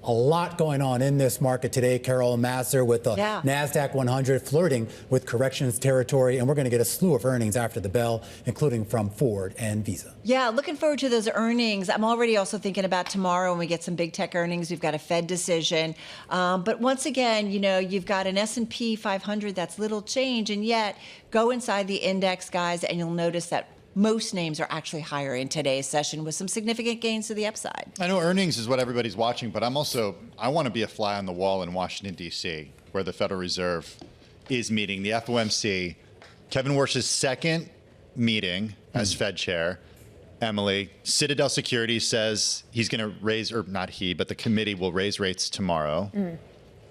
A lot going on in this market today. Carol and Massar with the NASDAQ 100 flirting with corrections territory. And we're going to get a slew of earnings after the bell, including from Ford and Visa. Yeah, looking forward to those earnings. I'm already also thinking about tomorrow when we get some big tech earnings. We've got a Fed decision. But once again, you know, you've got an S&P 500 that's little change. And yet, go inside the index, guys, and you'll notice that most names are actually higher in today's session with some significant gains to the upside. I know earnings is what everybody's watching, but I want to be a fly on the wall in Washington, D.C., where the Federal Reserve is meeting. The FOMC, Kevin Warsh's second meeting as Fed chair. Emily, Citadel Securities says he's going to raise, or not he, but the committee will raise rates tomorrow.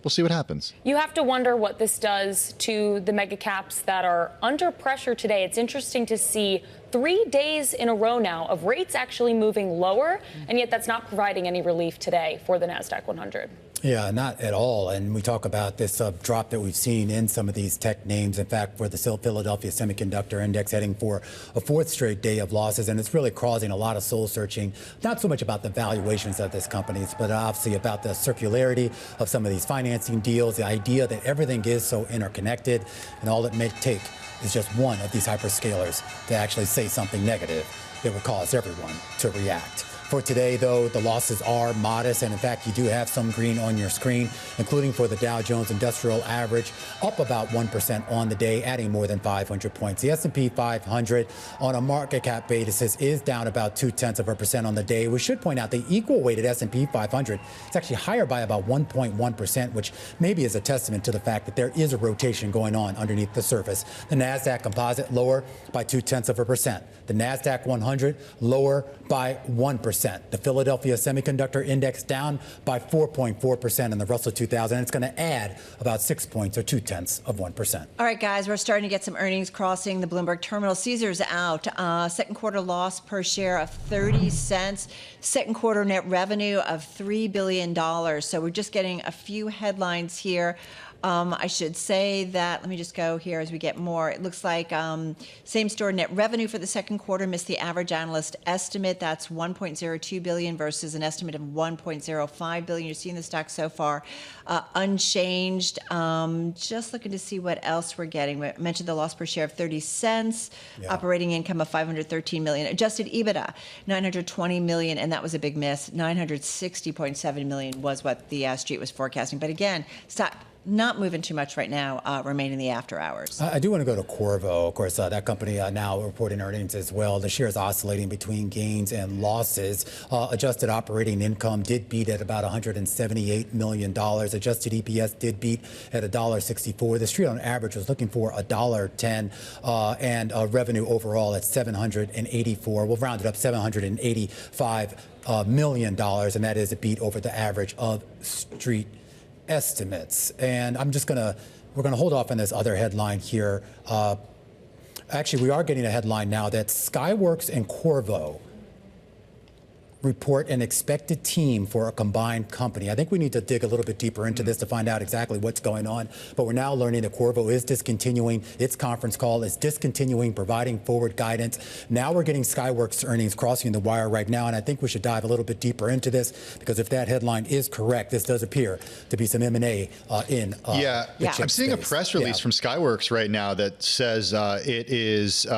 We'll see what happens. You have to wonder what this does to the mega caps that are under pressure today. It's interesting to see 3 days in a row now of rates actually moving lower, and yet that's not providing any relief today for the NASDAQ 100. Yeah, not at all. And we talk about this drop that we've seen in some of these tech names. In fact, for the Philadelphia Semiconductor Index heading for a fourth straight day of losses. And it's really causing a lot of soul searching, not so much about the valuations of these companies, but obviously about the circularity of some of these financing deals, the idea that everything is so interconnected, and all it may take is just one of these hyperscalers to actually say something negative that would cause everyone to react. For today, though, the losses are modest, and in fact, you do have some green on your screen, including for the Dow Jones Industrial Average, up about 1% on the day, adding more than 500 points. The S&P 500 on a market cap basis is down about 0.2% on the day. We should point out the equal-weighted S&P 500 is actually higher by about 1.1%, which maybe is a testament to the fact that there is a rotation going on underneath the surface. The NASDAQ Composite lower by 0.2%. The NASDAQ 100 lower by 1%. The Philadelphia Semiconductor Index down by 4.4%, and the Russell 2000. It's going to add about 6 points, or 0.2%. All right, guys, we're starting to get some earnings crossing the Bloomberg terminal. Caesar's out. Second quarter loss per share of 30 cents. Second quarter net revenue of $3 billion. So we're just getting a few headlines here. I should say that, let me just go here as we get more. It looks like same-store net revenue for the second quarter missed the average analyst estimate. That's $1.02 billion versus an estimate of $1.05 billion. You're seeing the stock so far unchanged. Just looking to see what else we're getting. We mentioned the loss per share of 30 cents, operating income of $513 million, adjusted EBITDA $920 million, and that was a big miss. $960.7 million was what the street was forecasting. But again, stock not moving too much right now, remaining the after hours. I do want to go to Qorvo. Of course, that company now reporting earnings as well. The shares oscillating between gains and losses. Adjusted operating income did beat at about $178 million. Adjusted EPS did beat at $1.64. The street on average was looking for $1.10, and revenue overall at $784. We'll round it up, $785 million, and that is a beat over the average of street estimates. And we're gonna hold off on this other headline here. Actually, we are getting a headline now that Skyworks and Qorvo report an expected team for a combined company. I think we need to dig a little bit deeper into this to find out exactly what's going on. But we're now learning that Qorvo is discontinuing its conference call, is discontinuing providing forward guidance. Now we're getting Skyworks earnings crossing the wire right now, and I think we should dive a little bit deeper into this, because if that headline is correct, this does appear to be some M&A in the chip I'm seeing space. a press release from Skyworks right now that says it is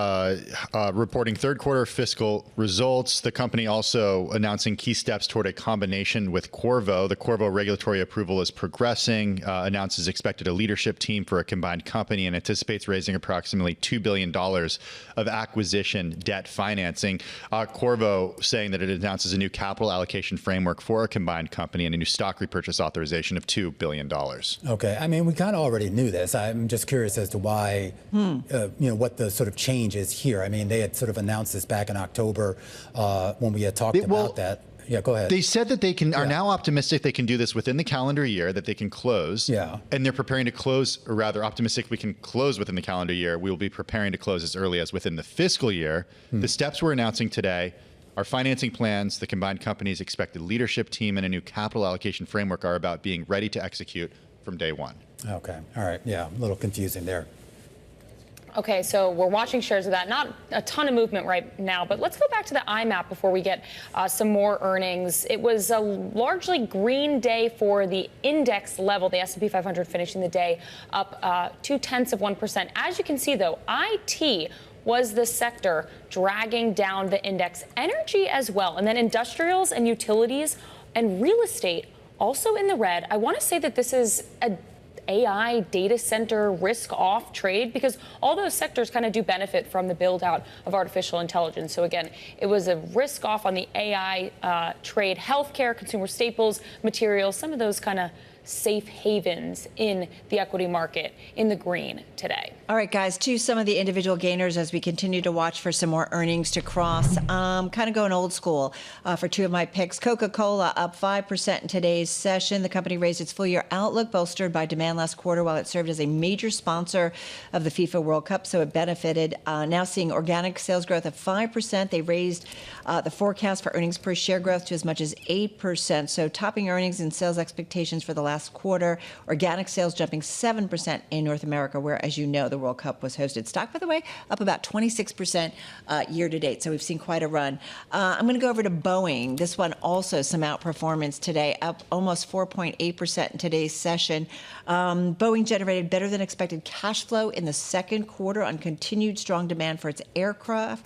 reporting third quarter fiscal results. The company also announcing key steps toward a combination with Qorvo. The Qorvo regulatory approval is progressing, announces expected a leadership team for a combined company, and anticipates raising approximately $2 billion of acquisition debt financing. Qorvo saying that it announces a new capital allocation framework for a combined company and a new stock repurchase authorization of $2 billion. Okay, I mean, we kind of already knew this. I'm just curious as to why, what the sort of change is here. I mean, they had sort of announced this back in October when we had talked about that. Yeah, go ahead. They said that they are now optimistic they can do this within the calendar year, that they can close. Yeah. And they're preparing to close, or rather optimistic we can close within the calendar year. We will be preparing to close as early as within the fiscal year. The steps we're announcing today, our financing plans, the combined company's expected leadership team, and a new capital allocation framework are about being ready to execute from day one. Okay. All right. Yeah, a little confusing there. Okay, so we're watching shares of that. Not a ton of movement right now, but let's go back to the IMAP before we get some more earnings. It was a largely green day for the index level, the S&P 500 finishing the day up 0.2%. As you can see, though, IT was the sector dragging down the index. Energy as well, and then industrials and utilities and real estate also in the red. I want to say that this is a AI data center risk off trade because all those sectors kind of do benefit from the build out of artificial intelligence. So again, it was a risk off on the AI trade, healthcare, consumer staples, materials, some of those kind of safe havens in the equity market in the green today. All right, guys, to some of the individual gainers as we continue to watch for some more earnings to cross. Kind of going old school for two of my picks. Coca-Cola up 5% in today's session. The company raised its full-year outlook, bolstered by demand last quarter while it served as a major sponsor of the FIFA World Cup, so it benefited. Now seeing organic sales growth of 5%. They raised the forecast for earnings per share growth to as much as 8%, so topping earnings and sales expectations for the last quarter. Organic sales jumping 7% in North America, where, as you know, the World Cup was hosted. Stock, by the way, up about 26% year to date. So we've seen quite a run. I'm going to go over to Boeing. This one also some outperformance today, up almost 4.8% in today's session. Boeing generated better than expected cash flow in the second quarter on continued strong demand for its aircraft.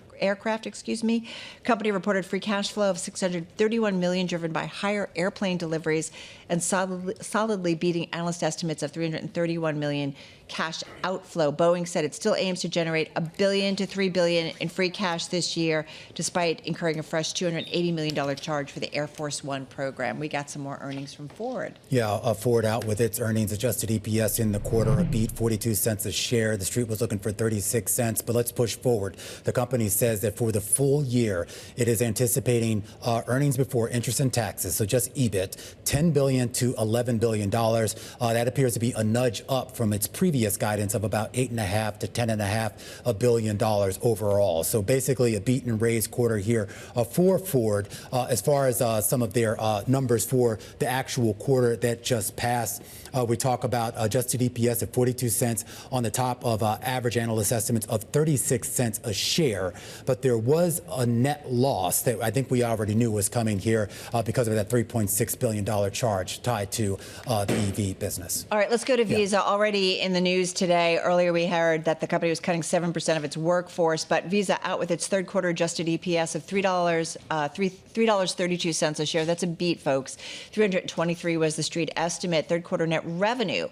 Company reported free cash flow of $631 million, driven by higher airplane deliveries and solidly beating analyst estimates of $331 million cash outflow. Boeing said it still aims to generate $1 billion to $3 billion in free cash this year, despite incurring a fresh $280 million charge for the Air Force One program. We got some more earnings from Ford. Yeah, Ford out with its earnings. Adjusted EPS in the quarter, a beat, 42 cents a share. The street was looking for 36 cents, but let's push forward. The company says that for the full year, it is anticipating earnings before interest and taxes, so just EBIT, $10 billion to $11 billion. That appears to be a nudge up from its previous guidance of about $8.5 to $10.5 billion overall. So basically a beat and raise quarter here for Ford. As far as some of their numbers for the actual quarter that just passed, we talk about adjusted EPS of 42 cents on the top of average analyst estimates of 36 cents a share. But there was a net loss that I think we already knew was coming here because of that $3.6 billion charge tied to the EV business. All right, let's go to Visa. Already in the news today. Earlier we heard that the company was cutting 7% of its workforce, but Visa out with its third quarter adjusted EPS of $3.32 a share. That's a beat, folks. 323 was the street estimate. Third quarter net revenue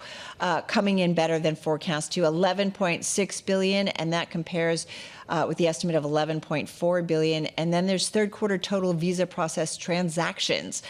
coming in better than forecast to $11.6 billion, and that compares with the estimate of $11.4 billion. And then there's third quarter total Visa processed transactions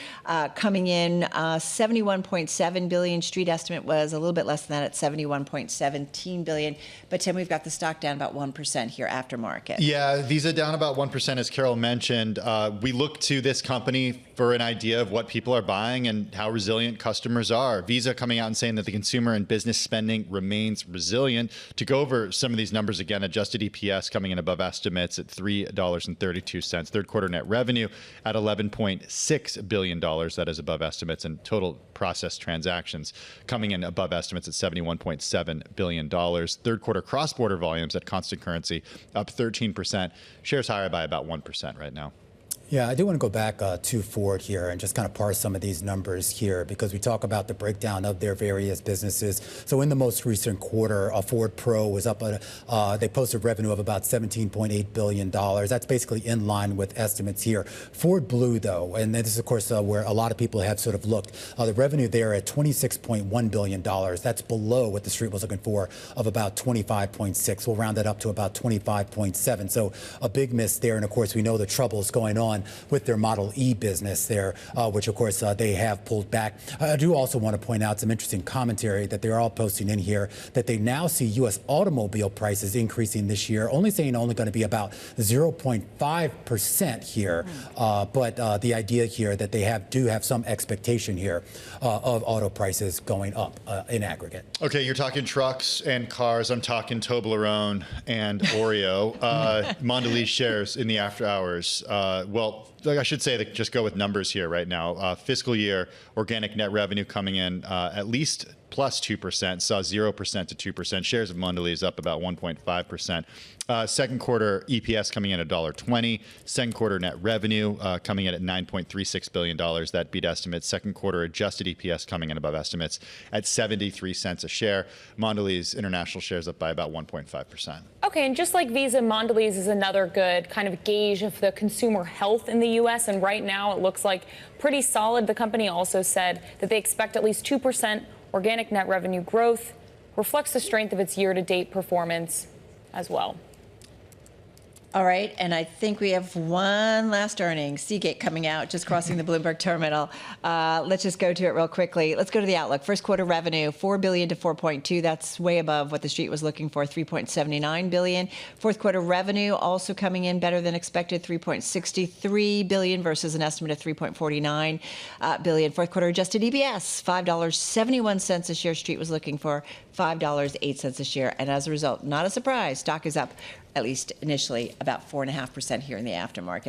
coming in $71.7 billion. Street estimate was a little bit less than that at $71.17 billion. But Tim, we've got the stock down about 1% here after market. Yeah, Visa down about 1%, as Carol mentioned. We look to this company for an idea of what people are buying and how resilient customers are. Visa coming out and saying that the consumer and business spending remains resilient. To go over some of these numbers again, adjusted EPS coming in above estimates at $3.32. Third quarter net revenue at $11.6 billion. That is above estimates. And total processed transactions coming in above estimates at $71.7 billion. Third quarter cross-border volumes at constant currency up 13%. Shares higher by about 1% right now. Yeah, I do want to go back to Ford here and just kind of parse some of these numbers here because we talk about the breakdown of their various businesses. So in the most recent quarter, Ford Pro was up, they posted revenue of about $17.8 billion. That's basically in line with estimates here. Ford Blue, though, and this is, of course, where a lot of people have sort of looked, the revenue there at $26.1 billion. That's below what the street was looking for of about 25.6. We'll round that up to about 25.7. So a big miss there. And, of course, we know the troubles going on with their Model E business there, which, of course, they have pulled back. I do also want to point out some interesting commentary that they're all posting in here, that they now see U.S. automobile prices increasing this year, only saying only going to be about 0.5% here. But the idea here that they do have some expectation here of auto prices going up in aggregate. Okay, you're talking trucks and cars. I'm talking Toblerone and Oreo. Mondelez shares in the after hours. Well, Well, I should say that just go with numbers here right now. Fiscal year organic net revenue coming in at least plus 2%, saw 0% to 2%. Shares of Mondelez up about 1.5%. Second quarter EPS coming in at $1.20. Second quarter net revenue coming in at $9.36 billion. That beat estimates. Second quarter adjusted EPS coming in above estimates at 73 cents a share. Mondelez International shares up by about 1.5%. Okay, and just like Visa, Mondelez is another good kind of gauge of the consumer health in the U.S., and right now it looks like pretty solid. The company also said that they expect at least 2% organic net revenue growth, reflects the strength of its year-to-date performance as well. All right, and I think we have one last earnings. Seagate coming out, just crossing the Bloomberg terminal. Let's just go to it real quickly. Let's go to the outlook. First quarter revenue, $4 billion to $4.2. That's way above what the street was looking for, $3.79 billion. Fourth quarter revenue also coming in better than expected, $3.63 billion versus an estimate of $3.49 billion. Fourth quarter adjusted EPS, $5.71 a share. Street was looking for $5.08 a share. And as a result, not a surprise, stock is up, at least initially, about 4.5% here in the aftermarket.